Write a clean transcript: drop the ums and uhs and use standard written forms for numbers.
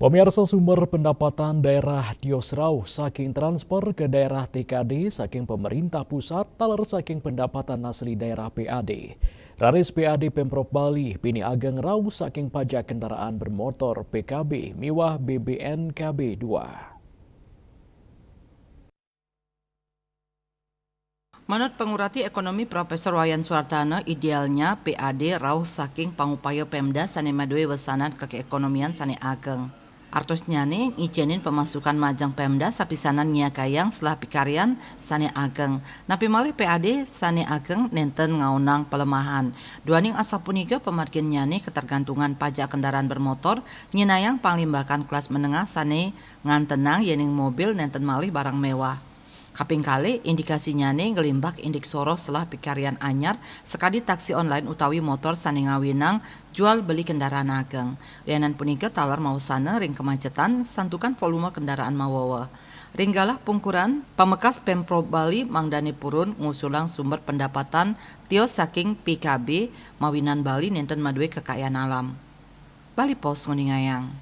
Pemirsa, sumber pendapatan daerah Diosrau saking transfer ke daerah TKD saking pemerintah pusat taler saking pendapatan asli daerah PAD. Raris PAD Pemprov Bali Bini Ageng Rau saking pajak kendaraan bermotor PKB miwah BBNKB 2. Menurut pengurati ekonomi Profesor Wayan Suartana, idealnya PAD rauh saking pangupaya Pemda sane madue wesanan ke keekonomian sane ageng. Artosnya nih izinin pemasukan majang Pemda sapisanan nyakayang setelah pikarian sane ageng. Napi malih PAD sane ageng nenten ngaunang pelemahan. Duaning asa punika pemarginnya nih ketergantungan pajak kendaraan bermotor nyinayang panglimbakan kelas menengah sane ngantenang yening mobil nenten malih barang mewah. Kaping kali indikasinya nih ngelimbak indik soro setelah pikarian anyar sekadi taksi online utawi motor sane ngawinang jual beli kendaraan ageng. Lianan punika talar mausana ring kemacetan santukan volume kendaraan mawawa. Ringgalah pungkuran pamekas Pemprov Bali Mangdani Purun ngusulang sumber pendapatan tio saking PKB mawinan Bali nenten madue kekayaan alam. Bali Pos nguningayang.